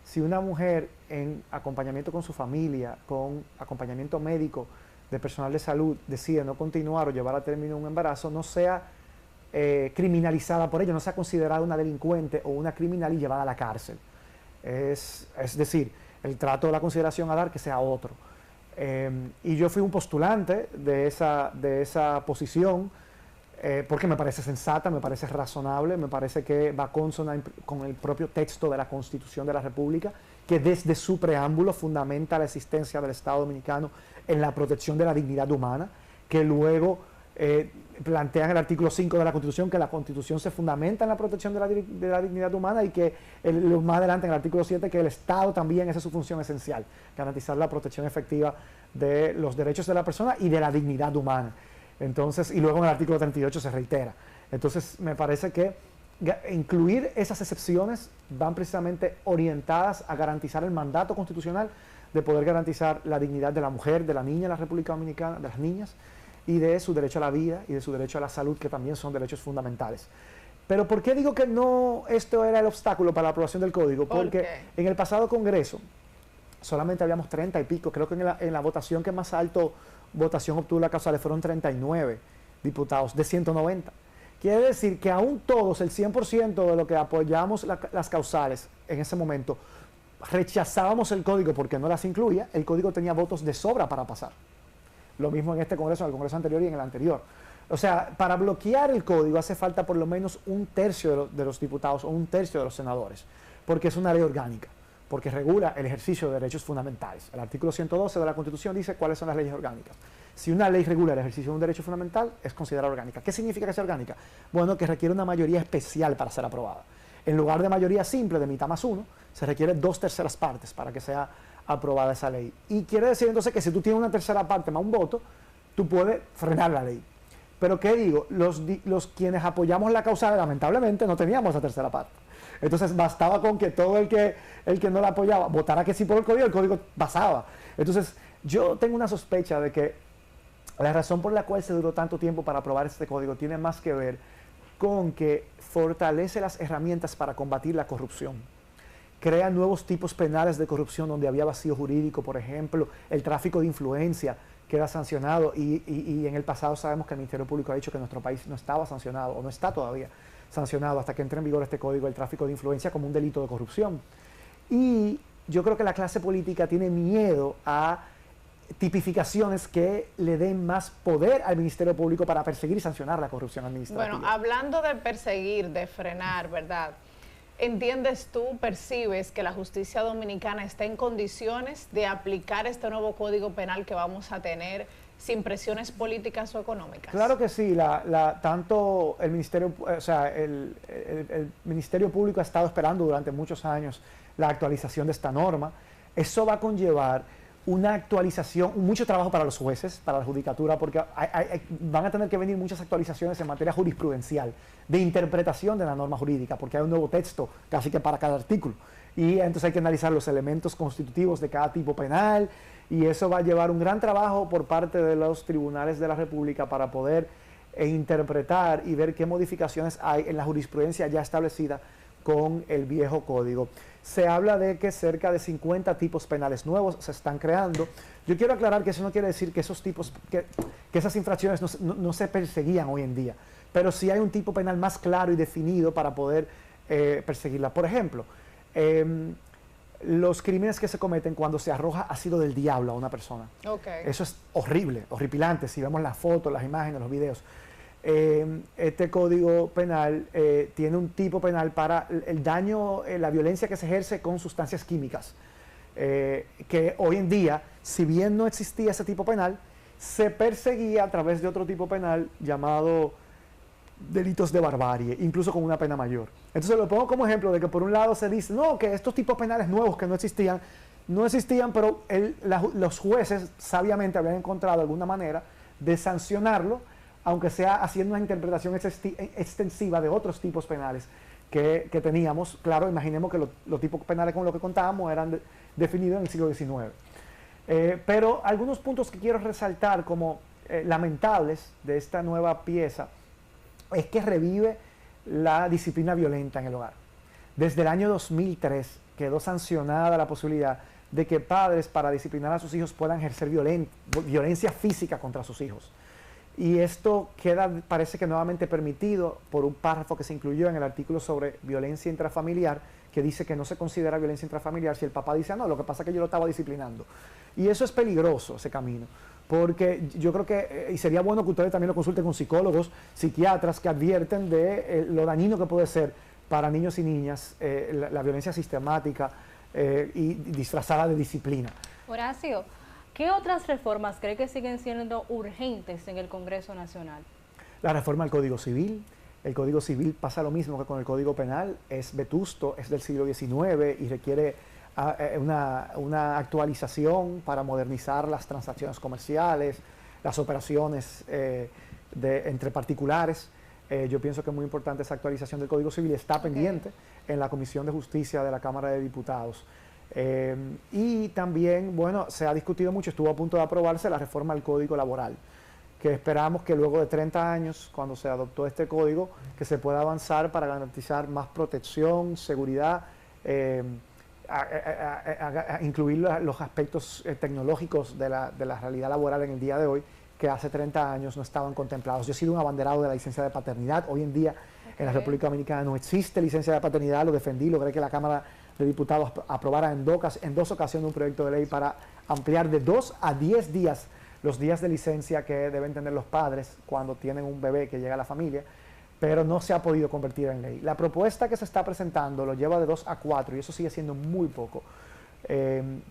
si una mujer en acompañamiento con su familia, con acompañamiento médico de personal de salud, decide no continuar o llevar a término un embarazo, no sea criminalizada por ello, no sea considerada una delincuente o una criminal y llevada a la cárcel. Es decir, el trato o la consideración a dar que sea otro. Y yo fui un postulante de esa posición, porque me parece sensata, me parece razonable, me parece que va consona con el propio texto de la Constitución de la República, que desde su preámbulo fundamenta la existencia del Estado Dominicano en la protección de la dignidad humana, que luego plantea en el artículo 5 de la Constitución que la Constitución se fundamenta en la protección de la dignidad humana, y que más adelante en el artículo 7 que el Estado también, esa es su función esencial, garantizar la protección efectiva de los derechos de la persona y de la dignidad humana. Entonces, y luego en el artículo 38 se reitera. Entonces, me parece que incluir esas excepciones van precisamente orientadas a garantizar el mandato constitucional de poder garantizar la dignidad de la mujer, de la niña en la República Dominicana, de las niñas, y de su derecho a la vida y de su derecho a la salud, que también son derechos fundamentales. Pero ¿por qué digo que no esto era el obstáculo para la aprobación del código? Porque en el pasado Congreso solamente habíamos 30 y pico, creo que en la votación que más alto votación obtuvo la causal fueron 39 diputados de 190. Quiere decir que aún todos, el 100% de lo que apoyamos las causales en ese momento, rechazábamos el código porque no las incluía, el código tenía votos de sobra para pasar. Lo mismo en este Congreso, en el Congreso anterior y en el anterior. O sea, para bloquear el código hace falta por lo menos un tercio de los diputados o un tercio de los senadores, porque es una ley orgánica, porque regula el ejercicio de derechos fundamentales. El artículo 112 de la Constitución dice cuáles son las leyes orgánicas. Si una ley regula el ejercicio de un derecho fundamental, es considerada orgánica. ¿Qué significa que sea orgánica? Bueno, que requiere una mayoría especial para ser aprobada. En lugar de mayoría simple de mitad más uno, se requiere 2/3 partes para que sea aprobada esa ley. Y quiere decir entonces que si tú tienes una tercera parte más un voto, tú puedes frenar la ley. Pero ¿qué digo? Los quienes apoyamos la causal, lamentablemente, no teníamos esa tercera parte. Entonces bastaba con que todo el que no la apoyaba votara que sí por el código pasaba. Entonces yo tengo una sospecha de que la razón por la cual se duró tanto tiempo para aprobar este código tiene más que ver con que fortalece las herramientas para combatir la corrupción. Crea nuevos tipos penales de corrupción donde había vacío jurídico, por ejemplo, el tráfico de influencia queda sancionado y en el pasado sabemos que el Ministerio Público ha dicho que nuestro país no estaba sancionado o no está todavía sancionado hasta que entre en vigor este código, el tráfico de influencia como un delito de corrupción. Y yo creo que la clase política tiene miedo a tipificaciones que le den más poder al Ministerio Público para perseguir y sancionar la corrupción administrativa. Bueno, hablando de perseguir, de frenar, ¿verdad? ¿Entiendes tú, percibes que la justicia dominicana está en condiciones de aplicar este nuevo Código Penal que vamos a tener sin presiones políticas o económicas? Claro que sí, tanto el Ministerio, o sea, el Ministerio Público ha estado esperando durante muchos años la actualización de esta norma. Eso va a conllevar una actualización, mucho trabajo para los jueces, para la judicatura, porque van a tener que venir muchas actualizaciones en materia jurisprudencial, de interpretación de la norma jurídica, porque hay un nuevo texto casi que para cada artículo. Y entonces hay que analizar los elementos constitutivos de cada tipo penal, y eso va a llevar un gran trabajo por parte de los tribunales de la República para poder interpretar y ver qué modificaciones hay en la jurisprudencia ya establecida con el viejo código. Se habla de que cerca de 50 tipos penales nuevos se están creando. Yo quiero aclarar que eso no quiere decir que esos tipos, que esas infracciones no se perseguían hoy en día, pero sí hay un tipo penal más claro y definido para poder perseguirla. Por ejemplo, los crímenes que se cometen cuando se arroja ácido del diablo a una persona. Okay. Eso es horrible, horripilante, si vemos las fotos, las imágenes, los videos. Este código penal tiene un tipo penal para el daño, la violencia que se ejerce con sustancias químicas, que hoy en día, si bien no existía ese tipo penal, se perseguía a través de otro tipo penal llamado delitos de barbarie, incluso con una pena mayor. Entonces lo pongo como ejemplo de que por un lado se dice, no, que estos tipos penales nuevos que no existían, pero los jueces sabiamente habían encontrado alguna manera de sancionarlo, aunque sea haciendo una interpretación extensiva de otros tipos penales que teníamos. Claro, imaginemos que los tipos penales con los que contábamos eran definidos en el siglo XIX. Pero algunos puntos que quiero resaltar como lamentables de esta nueva pieza es que revive la disciplina violenta en el hogar. Desde el año 2003 quedó sancionada la posibilidad de que padres para disciplinar a sus hijos puedan ejercer violencia física contra sus hijos. Y esto queda, parece que nuevamente permitido por un párrafo que se incluyó en el artículo sobre violencia intrafamiliar, que dice que no se considera violencia intrafamiliar si el papá dice, no, lo que pasa es que yo lo estaba disciplinando. Y eso es peligroso, ese camino, porque yo creo que, y sería bueno que ustedes también lo consulten con psicólogos, psiquiatras que advierten de lo dañino que puede ser para niños y niñas la violencia sistemática y disfrazada de disciplina. Horacio, ¿qué otras reformas cree que siguen siendo urgentes en el Congreso Nacional? La reforma del Código Civil. El Código Civil pasa lo mismo que con el Código Penal, es vetusto, es del siglo XIX y requiere una actualización para modernizar las transacciones comerciales, las operaciones entre particulares. Yo pienso que es muy importante esa actualización del Código Civil, está pendiente en la Comisión de Justicia de la Cámara de Diputados. Y también, bueno, se ha discutido mucho, estuvo a punto de aprobarse la reforma del Código Laboral, que esperamos que luego de 30 años, cuando se adoptó este código, que se pueda avanzar para garantizar más protección, seguridad, incluir los aspectos tecnológicos de la realidad laboral en el día de hoy, que hace 30 años no estaban contemplados. Yo he sido un abanderado de la licencia de paternidad. Hoy en día en la República Dominicana no existe licencia de paternidad, lo defendí, logré que la Cámara de Diputados aprobara en dos ocasiones un proyecto de ley para ampliar de 2 a 10 días los días de licencia que deben tener los padres cuando tienen un bebé que llega a la familia, pero no se ha podido convertir en ley. La propuesta que se está presentando lo lleva de 2 a 4 y eso sigue siendo muy poco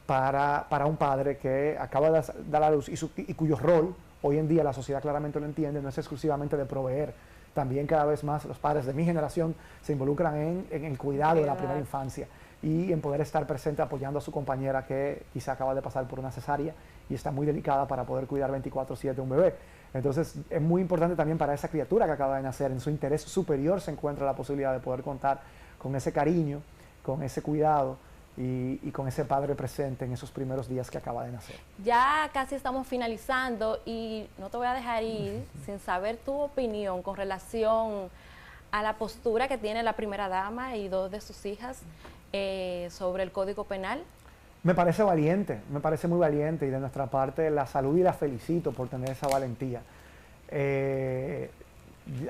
para un padre que acaba de dar a luz y cuyo rol, hoy en día la sociedad claramente lo entiende, no es exclusivamente de proveer. También cada vez más los padres de mi generación se involucran en el cuidado de la primera infancia y en poder estar presente apoyando a su compañera que quizá acaba de pasar por una cesárea y está muy delicada para poder cuidar 24/7 un bebé. Entonces es muy importante también para esa criatura que acaba de nacer, en su interés superior se encuentra la posibilidad de poder contar con ese cariño, con ese cuidado y con ese padre presente en esos primeros días que acaba de nacer. Ya casi estamos finalizando y no te voy a dejar ir sin saber tu opinión con relación a la postura que tiene la primera dama y 2 de sus hijas sobre el Código Penal. Me parece valiente, me parece muy valiente y de nuestra parte la saludo y la felicito por tener esa valentía.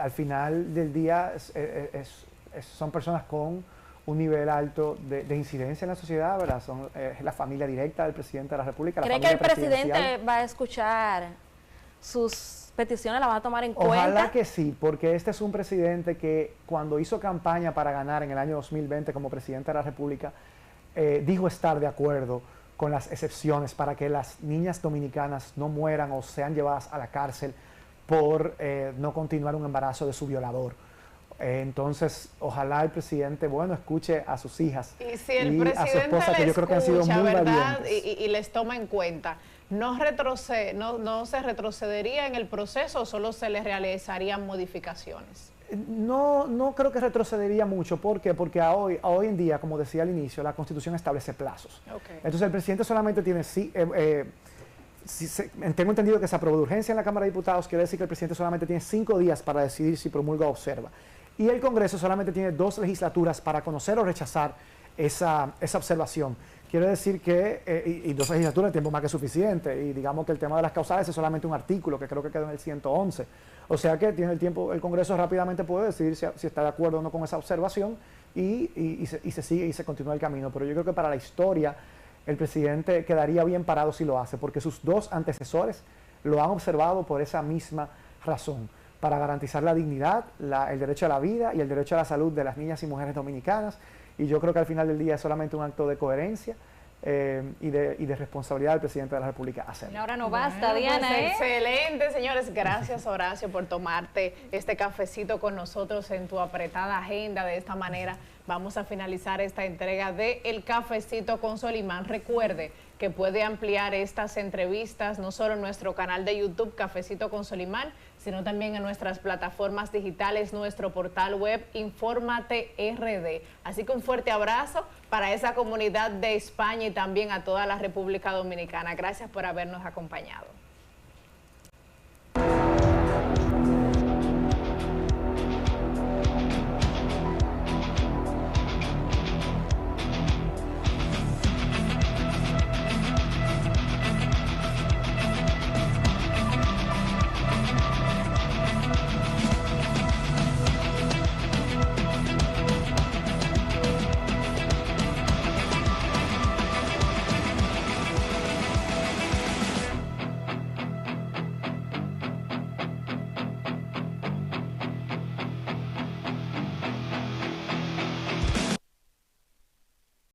Al final del día son personas con un nivel alto de incidencia en la sociedad, ¿verdad? Es la familia directa del presidente de la República. ¿Cree que el presidente va a escuchar sus peticiones, la va a tomar en cuenta? Ojalá que sí, porque este es un presidente que cuando hizo campaña para ganar en el año 2020 como presidente de la República, dijo estar de acuerdo con las excepciones para que las niñas dominicanas no mueran o sean llevadas a la cárcel por no continuar un embarazo de su violador. Entonces, ojalá el presidente, bueno, escuche a sus hijas y si el a su esposa, que yo creo que han sido muy valientes. Y les toma en cuenta, ¿no se retrocedería en el proceso o solo se les realizarían modificaciones? No creo que retrocedería mucho. ¿Por qué? Porque hoy en día, como decía al inicio, la Constitución establece plazos. Okay. Entonces el presidente solamente tiene, tengo entendido que se aprobó de urgencia en la Cámara de Diputados, quiere decir que el presidente solamente tiene 5 días para decidir si promulga o observa. Y el Congreso solamente tiene 2 legislaturas para conocer o rechazar esa observación. Quiere decir que, y 2 legislaturas es tiempo más que suficiente, y digamos que el tema de las causales es solamente un artículo que creo que quedó en el 111. O sea que tiene el tiempo, el Congreso rápidamente puede decidir si está de acuerdo o no con esa observación y se sigue y se continúa el camino. Pero yo creo que para la historia el presidente quedaría bien parado si lo hace, porque sus 2 antecesores lo han observado por esa misma razón, para garantizar la dignidad, el derecho a la vida y el derecho a la salud de las niñas y mujeres dominicanas. Y yo creo que al final del día es solamente un acto de coherencia y de responsabilidad del presidente de la República hacerlo. Ahora no basta, Diana. Pues excelente, señores. Gracias, Horacio, por tomarte este cafecito con nosotros en tu apretada agenda. De esta manera vamos a finalizar esta entrega de El Cafecito con Solimán. Recuerde que puede ampliar estas entrevistas no solo en nuestro canal de YouTube Cafecito con Solimán, sino también en nuestras plataformas digitales, nuestro portal web Infórmate RD. Así que un fuerte abrazo para esa comunidad de España y también a toda la República Dominicana. Gracias por habernos acompañado.